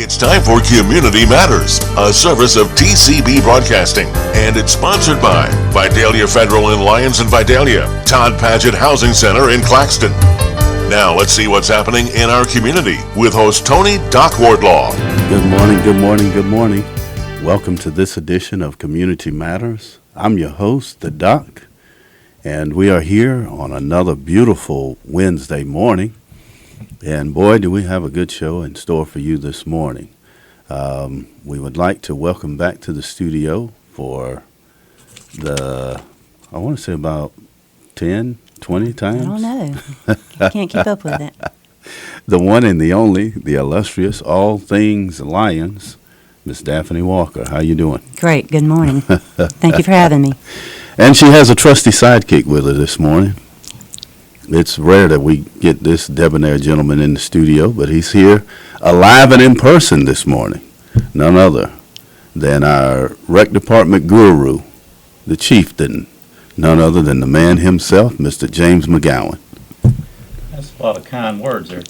It's time for Community Matters, a service of TCB Broadcasting, and it's sponsored by Vidalia Federal in Lyons and Vidalia, Todd Paget Housing Center in Claxton. Now let's see what's happening in our community with host Tony Doc Wardlaw. Good morning, good morning, good morning. Welcome to this edition of Community Matters. I'm your host, the Doc, and we are here on another beautiful Wednesday morning. And boy, do we have a good show in store for you this morning. We would like to welcome back to the studio for I want to say about 10, 20 times. I don't know. I can't keep up with it. The one and the only, the illustrious, all things Lions, Miss Daphne Walker. How you doing? Great. Good morning. Thank you for having me. And she has a trusty sidekick with her this morning. It's rare that we get this debonair gentleman in the studio, but he's here alive and in person this morning. None other than our rec department guru, the chieftain, none other than the man himself, Mr. James McGowan. That's a lot of kind words there,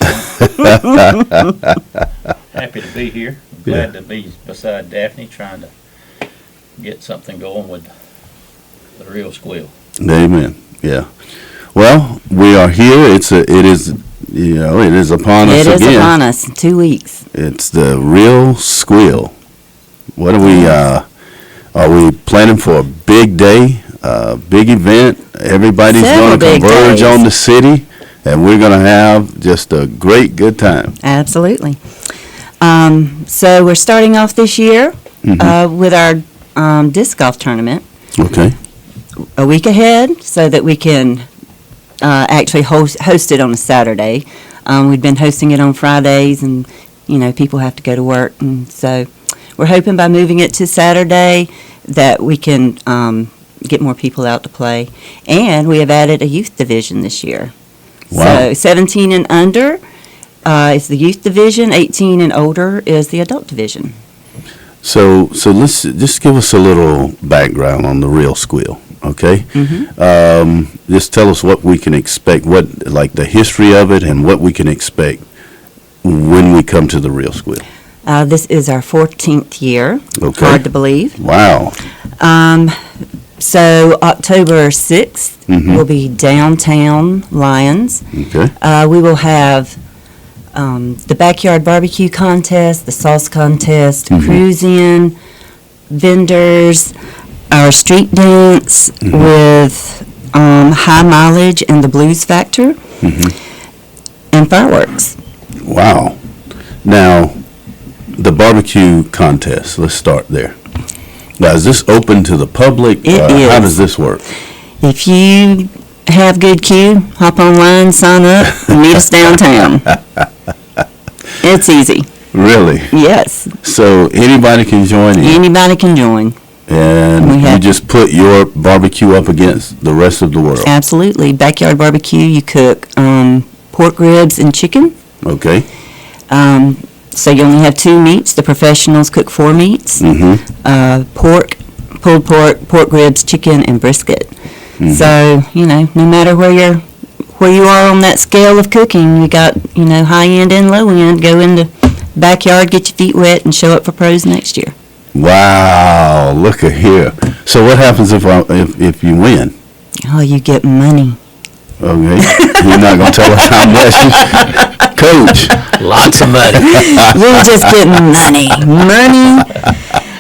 Happy to be here. Glad to be beside Daphne, trying to get something going with the real Squeal. Amen. Yeah. Well, we are here. It is upon us again. It is upon us. 2 weeks. It's the real Squeal. What are we planning for a big day, a big event? Everybody's going to converge on the city, and we're going to have just a great good time. Absolutely. So we're starting off this year with our disc golf tournament. Okay. A week ahead so that we can actually host it on a Saturday. We've been hosting it on Fridays, and people have to go to work, and so we're hoping by moving it to Saturday that we can get more people out to play. And we have added a youth division this year. Wow. So 17 and under is the youth division, 18 and older is the adult division. So let's just give us a little background on the real Squeal. Okay, just tell us what we can expect, the history of it, and what we can expect when we come to the real Squeal. This is our 14th year. Okay. Hard to believe. Wow. So October 6th will be downtown Lyons. Okay. We will have the backyard barbecue contest, the sauce contest, cruise-in, vendors, our street dance with high mileage and the Blues Factor, and fireworks. Wow. Now, the barbecue contest, let's start there. Now, is this open to the public? It is. How does this work? If you have good cue, hop online, sign up, and meet us downtown. It's easy. Really? Yes. So anybody can join in? Anybody can join. And you just put your barbecue up against the rest of the world? Absolutely. Backyard barbecue, you cook pork ribs and chicken. Okay. So you only have 2 meats. The professionals cook 4 meats. Pork, pulled pork ribs, chicken, and brisket. So, no matter where you are on that scale of cooking, you got, high end and low end. Go in the backyard, get your feet wet, and show up for pros next year. Wow, look at here. So what happens if you win? Oh, you get money. Okay. You're not going to tell us how much. Coach. Lots of money. You just get money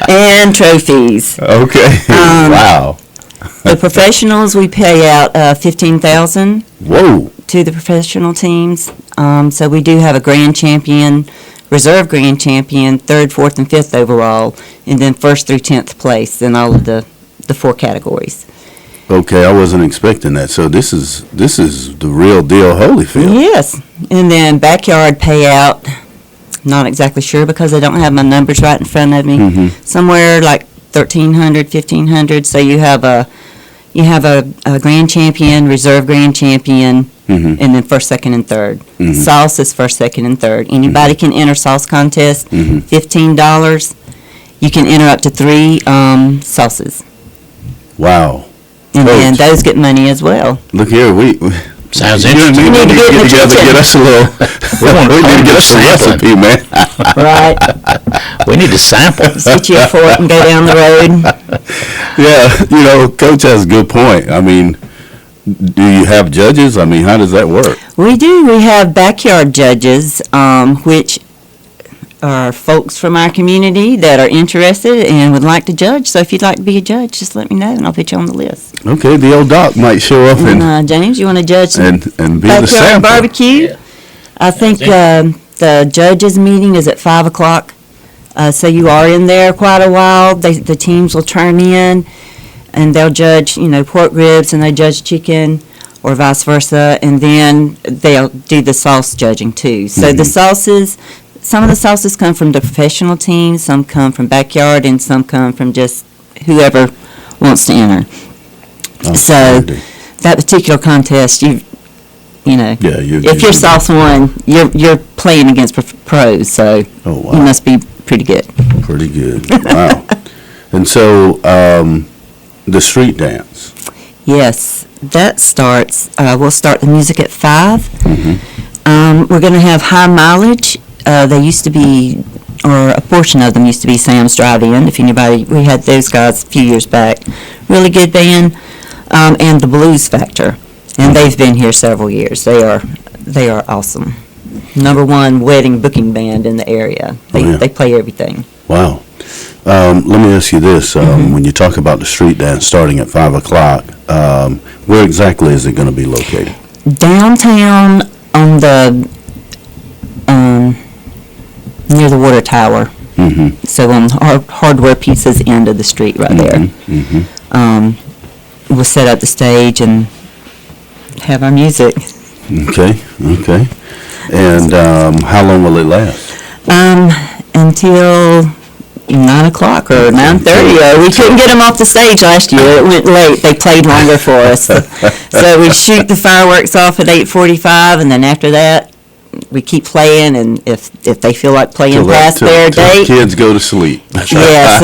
and trophies. Okay. Wow. The professionals, we pay out $15,000. Whoa. To the professional teams. So we do have a grand champion, reserve grand champion, 3rd, 4th, and 5th overall, and then 1st through 10th place in all of the 4 categories. Okay, I wasn't expecting that. So this is the real deal, Holyfield. Yes, and then backyard payout. Not exactly sure because I don't have my numbers right in front of me. Somewhere like $1,300, $1,500. So you have a grand champion, reserve grand champion, and then 1st, 2nd, and 3rd. Sauce is 1st, 2nd, and 3rd. Anybody can enter sauce contest. $15. You can enter up to 3 sauces. Wow. And then those get money as well. Look here, Sounds You and me, interesting. we need to get together, get us a little, we need to get us a recipe, man. Right. We need to sample. Just get you a fork and go down the road. Yeah, Coach has a good point. I mean, do you have judges? I mean, how does that work? We do. We have backyard judges, which are folks from our community that are interested and would like to judge. So if you'd like to be a judge, just let me know and I'll put you on the list. Okay, the old doc might show up and James, you want to judge some be the backyard sample. barbecue? Yeah. I think the judges' meeting is at 5 o'clock. So you are in there quite a while. The teams will turn in and they'll judge, pork ribs and they judge chicken or vice versa. And then they'll do the sauce judging too. So the sauces, some of the sauces come from the professional teams, some come from backyard, and some come from just whoever wants to enter. So Absolutely. that particular contest, Yeah, if your sauce won, you're playing against pros, so Oh, you wow. must be pretty good. Pretty good. Wow. And so, the street dance. Yes, that starts, we'll start the music at 5. Mm-hmm. We're going to have high mileage. They used to be, or a portion of them used to be Sam's Drive-In. If anybody, we had those guys a few years back. Really good band. And the Blues Factor. And they've been here several years. They are awesome. Number one wedding booking band in the area. They play everything. Wow. Let me ask you this. When you talk about the street dance starting at 5 o'clock, where exactly is it going to be located? Downtown on the, near the water tower. Mm-hmm. So on Hardware Pieces end of the street right there. Mm-hmm. We'll set up the stage and have our music. Okay. And how long will it last? Until 9 o'clock or 9:30. We couldn't get them off the stage last year. It went late. They played longer for us. So we shoot the fireworks off at 8:45, and then after that, we keep playing. And if they feel like playing past their till date, kids go to sleep. yes,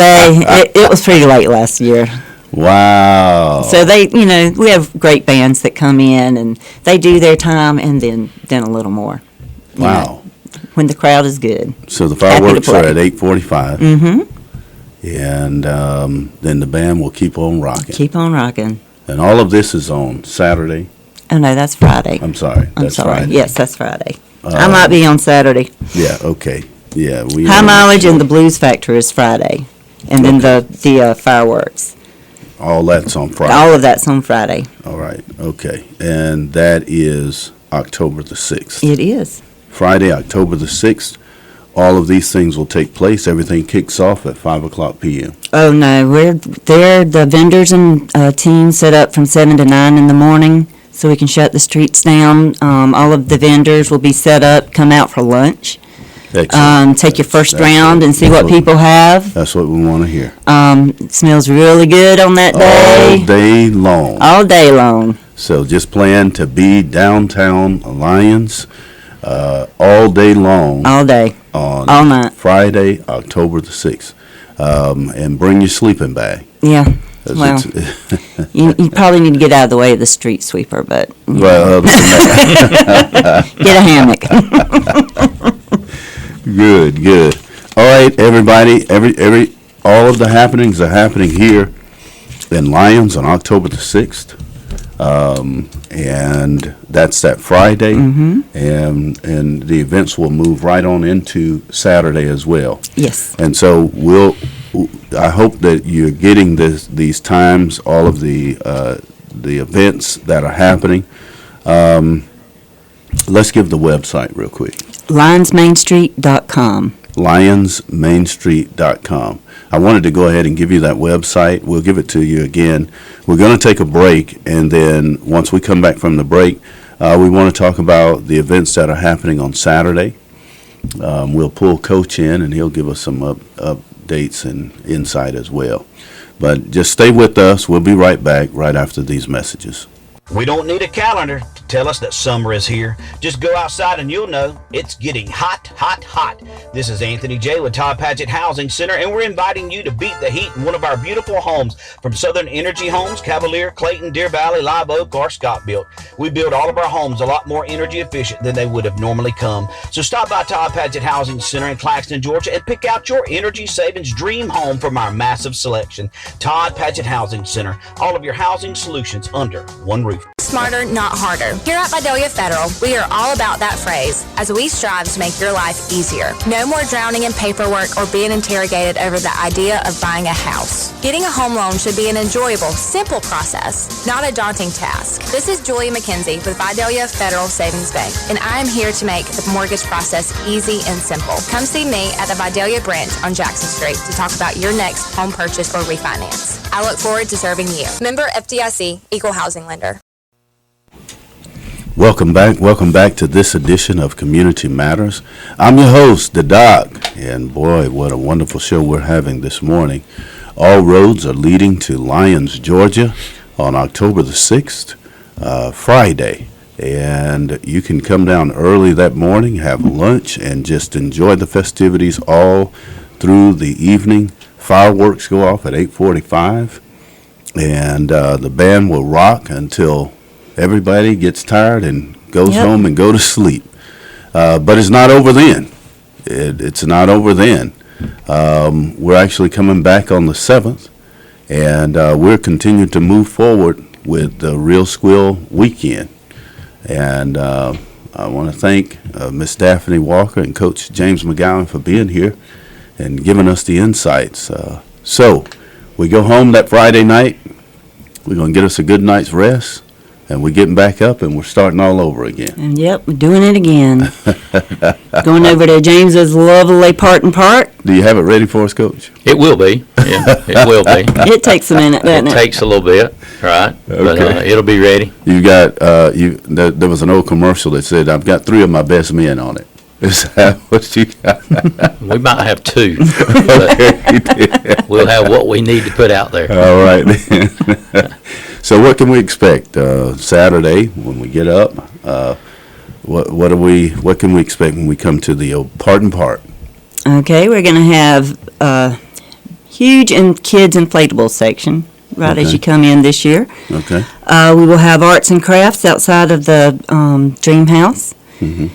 it was pretty late last year. Wow. So we have great bands that come in and they do their time and then a little more. Wow. When the crowd is good. So the Happy to fireworks are play. at 8:45. Mm-hmm. And then the band will keep on rocking. Keep on rocking. And all of this is on Saturday. Oh, no, that's Friday. I'm sorry. I'm That's sorry. Friday. Yes, that's Friday. I might be on Saturday. Yeah, okay. Yeah. High Mileage and the Blues Factor is Friday. And then the fireworks. All that's on Friday. All of that's on Friday. All right, okay. And that is October the 6th. It is. Friday, October the 6th. All of these things will take place. Everything kicks off at 5 o'clock p.m. Oh, no, we're there. The vendors and teams set up from 7 to 9 in the morning so we can shut the streets down. All of the vendors will be set up, come out for lunch. Excellent. Take your first That's round and see that's what people have. That's what we want to hear. It smells really good on that day. All day long. All day long. So just plan to be downtown Alliance all day long All day. on all night. Friday, October the 6th. And bring your sleeping bag. Yeah. 'Cause Well, it's- you probably need to get out of the way of the street sweeper, but well, other than that, get a hammock. good. All right, everybody, all of the happenings are happening here in Lyons on October the 6th. And that's that Friday. And the events will move right on into Saturday as well. Yes. And so I hope that you're getting these times, all of the events that are happening. Let's give the website real quick. LionsMainStreet.com. LionsMainStreet.com. I wanted to go ahead and give you that website. We'll give it to you again. We're going to take a break, and then once we come back from the break, we want to talk about the events that are happening on Saturday. We'll pull Coach in, and he'll give us some updates and insight as well. But just stay with us. We'll be right back right after these messages. We don't need a calendar tell us that summer is here. Just go outside and you'll know it's getting hot, hot, hot. This is Anthony J. with Todd Paget Housing Center, and we're inviting you to beat the heat in one of our beautiful homes from Southern Energy Homes, Cavalier, Clayton, Deer Valley, Live Oak, or Scott Built. We build all of our homes a lot more energy efficient than they would have normally come. So stop by Todd Paget Housing Center in Claxton, Georgia, and pick out your energy savings dream home from our massive selection. Todd Paget Housing Center, all of your housing solutions under one roof. Smarter, not harder. Here at Vidalia Federal, we are all about that phrase as we strive to make your life easier. No more drowning in paperwork or being interrogated over the idea of buying a house. Getting a home loan should be an enjoyable, simple process, not a daunting task. This is Julia McKenzie with Vidalia Federal Savings Bank, and I am here to make the mortgage process easy and simple. Come see me at the Vidalia branch on Jackson Street to talk about your next home purchase or refinance. I look forward to serving you. Member FDIC, Equal Housing Lender. Welcome back to this edition of Community Matters. I'm your host, the Doc, and boy, what a wonderful show we're having this morning. All roads are leading to Lyons, Georgia on October the 6th, Friday, and you can come down early that morning, have lunch, and just enjoy the festivities all through the evening. Fireworks go off at 8:45, and the band will rock until everybody gets tired and goes home and go to sleep. But it's not over then. It's not over then. We're actually coming back on the 7th, and we're continuing to move forward with the Real Squeal weekend. And I want to thank Miss Daphne Walker and Coach James McGowan for being here and giving us the insights. So we go home that Friday night. We're going to get us a good night's rest. And we're getting back up, and we're starting all over again. And yep, we're doing it again. Going over to James's lovely Park. Do you have it ready for us, Coach? It will be. Yeah, it will be. It takes a minute, doesn't it? It takes a little bit, right? But it'll be ready. You got there was an old commercial that said, "I've got 3 of my best men on it." Is that what you got? We might have 2. But we'll have what we need to put out there. All right. So what can we expect Saturday when we get up? What can we expect when we come to the old Parton Park? Okay, we're going to have a huge kids inflatable section right as you come in this year. Okay. We will have arts and crafts outside of the Dream House. Mm-hmm.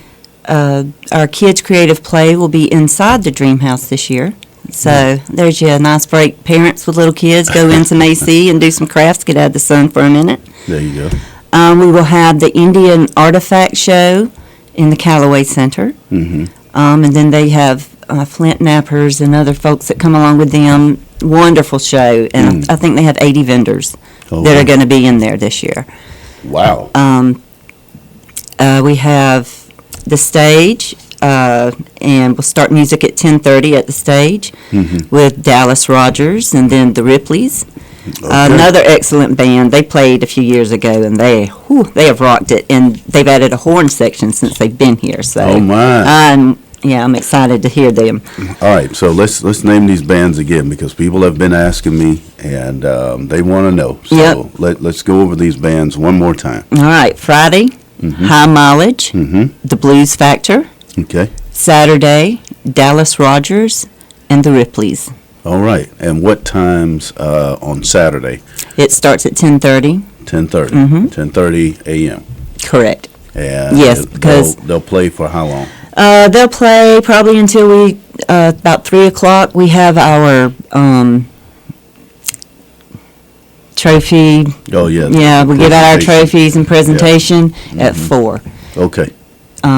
Our kids' creative play will be inside the Dream House this year. So there's your nice break. Parents with little kids go in some AC and do some crafts, get out of the sun for a minute. There you go. We will have the Indian Artifact Show in the Callaway Center. Mm-hmm. And then they have Flint Nappers and other folks that come along with them. Wonderful show. And I think they have 80 vendors that are going to be in there this year. Wow. We have the stage, and we'll start music at 10:30 at the stage with Dallas Rogers and then the Ripleys. Another excellent band. They played a few years ago, and they have rocked it. And they've added a horn section since they've been here. So, oh my! I'm excited to hear them. All right, so let's name these bands again because people have been asking me, and they want to know. So let's go over these bands one more time. All right, Friday, High Mileage, the Blues Factor. Okay. Saturday, Dallas Rogers and the Ripleys. All right. And what times on Saturday? It starts at 10:30. 10:30. 10:30 a.m. Correct. And yes, because they'll play for how long? They'll play probably until we about 3:00. We have our trophy. Oh yeah. Yeah, we give out our trophies and presentation at 4. Okay.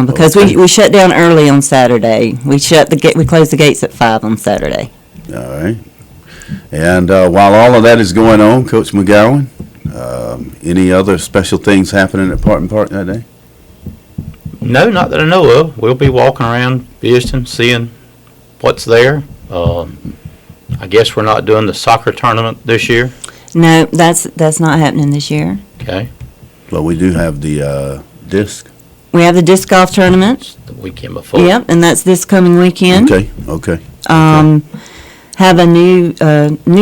Because we shut down early on Saturday. We close the gates at 5 on Saturday. All right. And while all of that is going on, Coach McGowan, any other special things happening at Parton Park that day? No, not that I know of. We'll be walking around, visiting, seeing what's there. I guess we're not doing the soccer tournament this year. No, that's not happening this year. Okay. Well, we do have the disc. We have the disc golf tournament. It's the weekend before. Yep, and that's this coming weekend. Okay. Have a new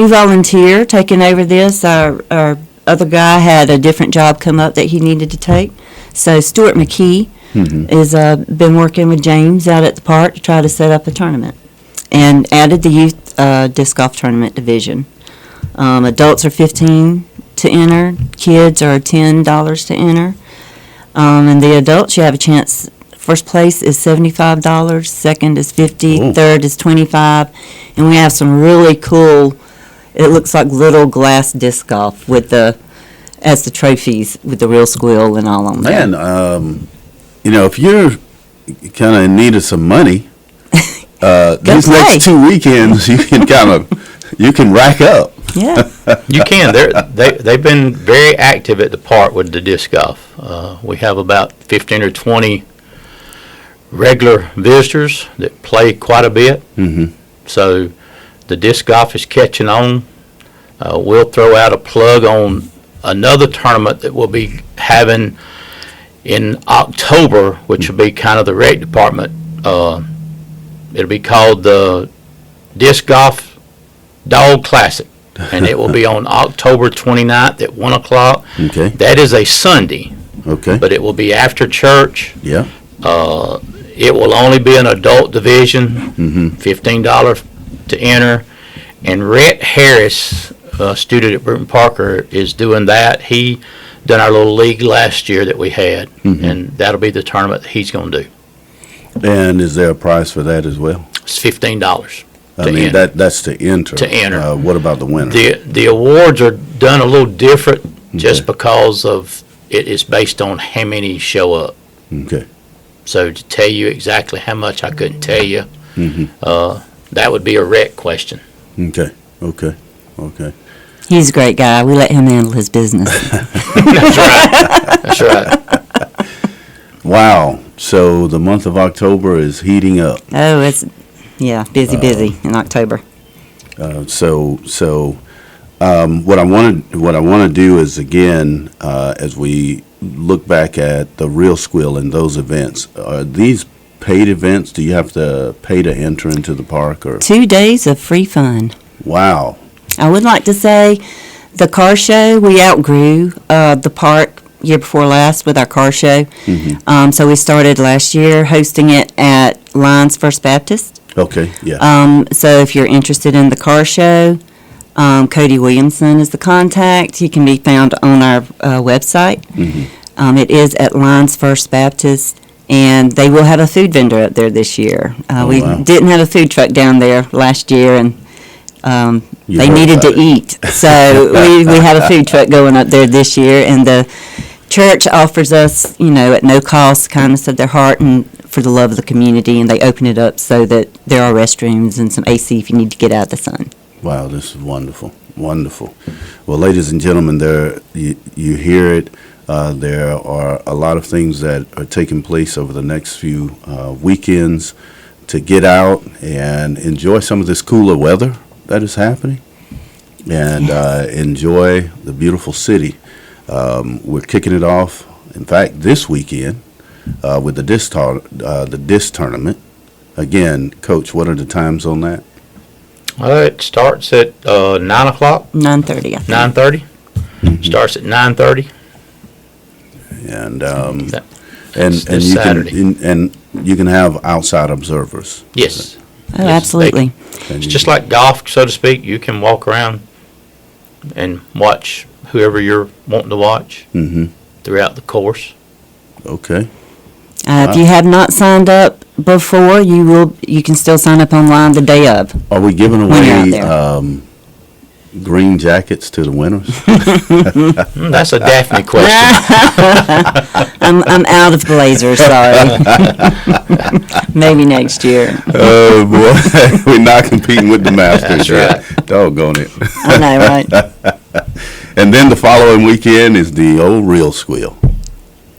volunteer taking over this. Our other guy had a different job come up that he needed to take. So Stuart McKee is been working with James out at the park to try to set up a tournament, and added the youth disc golf tournament division. Adults are $15 to enter. Kids are $10 to enter. And the adults, you have a chance. First place is $75, second is $50, Ooh. third is $25, and we have some really cool. It looks like little glass disc golf with as the trophies with the real squeal and all on there. Man, if you're kind of in need of some money, these play. next 2 weekends you can rack up. Yeah. You can. They've been very active at the park with the disc golf. We have about 15 or 20 regular visitors that play quite a bit. Mm-hmm. So the disc golf is catching on. We'll throw out a plug on another tournament that we'll be having in October, which will be kind of the rec department. It'll be called the Disc Golf Dog Classic, and it will be on October 29th at 1 o'clock. Okay. That is a Sunday, Okay. but it will be after church. Yeah. It will only be an adult division, Mm-hmm. $15 to enter. And Rhett Harris, a student at Bruton Parker, is doing that. He done our little league last year that we had, Mhm. and that'll be the tournament that he's going to do. And is there a price for that as well? It's $15 I to mean, enter. that's to enter. To enter. What about the winner? The awards are done a little different just Okay. because of it is based on how many show up. Okay. So to tell you exactly how much, I couldn't tell you. Mm-hmm. That would be a rec question. Okay. Okay. Okay. He's a great guy. We let him handle his business. That's right. That's right. Wow. So the month of October is heating up. Oh, it's, busy in October. What I want to do is, again, as we look back at the real Squeal and those events, are these paid events? Do you have to pay to enter into the park, or? 2 days of free fun. Wow. I would like to say the car show, we outgrew the park year before last with our car show. Mm-hmm. So we started last year hosting it at Lions First Baptist. Okay. Yeah. So if you're interested in the car show, Cody Williamson is the contact. He can be found on our website. Mm-hmm. It is at Lions First Baptist, and they will have a food vendor up there this year. We wow. didn't have a food truck down there last year, and You they heard needed to about it. eat. So we have a food truck going up there this year, and the church offers us, at no cost, kindness of their heart and for the love of the community, and they open it up so that there are restrooms and some AC if you need to get out of the sun. Wow, this is wonderful, wonderful. Well, ladies and gentlemen, you hear it. There are a lot of things that are taking place over the next few weekends to get out and enjoy some of this cooler weather that is happening, and enjoy the beautiful city. We're kicking it off, in fact, this weekend with the disc tournament. Again, Coach, what are the times on that? It starts at 9 o'clock, 9:30, I think. 9:30. Mm-hmm. Starts at 9:30. And It's and this you Saturday. and you can have outside observers. Yes. Oh, absolutely. And It's you just can- like golf, so to speak. You can walk around and watch whoever you're wanting to watch Mhm. throughout the course. Okay. If you have not signed up before, you can still sign up online the day of. Are we giving When you're out away there. green jackets to the winners? That's a Daphne question. I'm out of blazers, sorry. Maybe next year. Oh boy, we're not competing with the Masters That's yet. Doggone it. I know, right? And then the following weekend is the old real Squeal,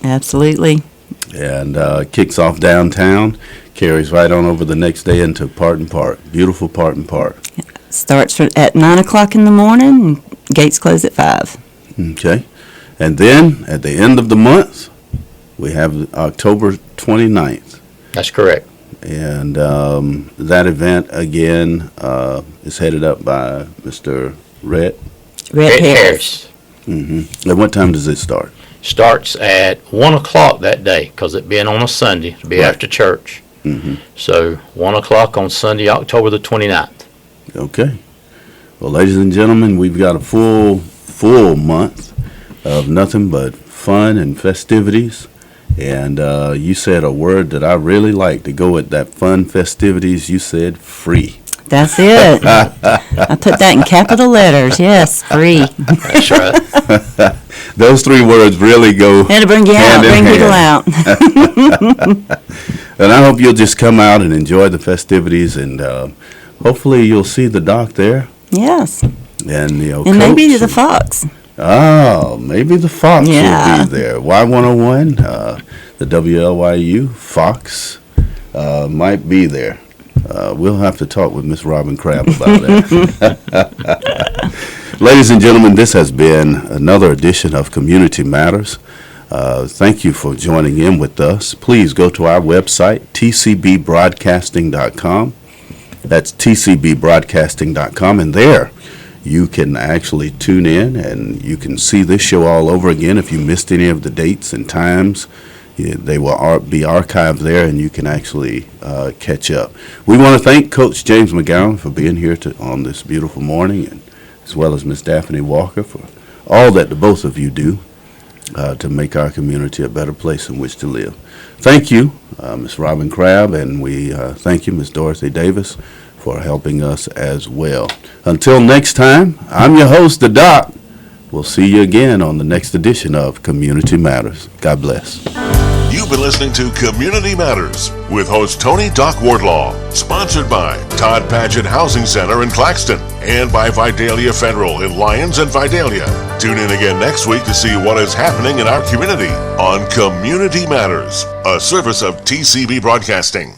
Absolutely. and kicks off downtown, carries right on over the next day into Parton Park, beautiful Parton Park. Starts at 9 o'clock in the morning, and gates close at 5. Okay. And then at the end of the month, we have October 29th. That's correct. And that event, again, is headed up by Mr. Rhett. Red Red Harris. Harris. And what time does it start? Starts at 1 o'clock that day, because it being on a Sunday, it'll be Right. after church. So 1 o'clock on Sunday, October the 29th. Okay. Well, ladies and gentlemen, we've got a full month of nothing but fun and festivities. And you said a word that I really like to go with that fun festivities. You said free. That's it. I put that in capital letters. Yes, free. That's right. Those three words really go. It'll bring you out, Hand in bring people hand. out. And I hope you'll just come out and enjoy the festivities, and hopefully you'll see the doc there, Yes. and And maybe Coach the fox. Oh, maybe the Fox Yeah. will be there. Y101, the WLYU Fox might be there. We'll have to talk with Miss Robin Crabb about that. Ladies and gentlemen, this has been another edition of Community Matters. Thank you for joining in with us. Please go to our website, tcbbroadcasting.com. That's tcbbroadcasting.com, and there you can actually tune in and you can see this show all over again. If you missed any of the dates and times, they will be archived there, and you can actually catch up. We want to thank Coach James McGowan for being here on this beautiful morning, and as well as Miss Daphne Walker for all that the both of you do to make our community a better place in which to live. Thank you, Miss Robin Crabb, and we thank you, Miss Dorothy Davis, for helping us as well. Until next time, I'm your host, the Doc. We'll see you again on the next edition of Community Matters. God bless. You've been listening to Community Matters with host Tony Doc Wardlaw, sponsored by Todd Paget Housing Center in Claxton and by Vidalia Federal in Lyons and Vidalia. Tune in again next week to see what is happening in our community on Community Matters, a service of TCB Broadcasting.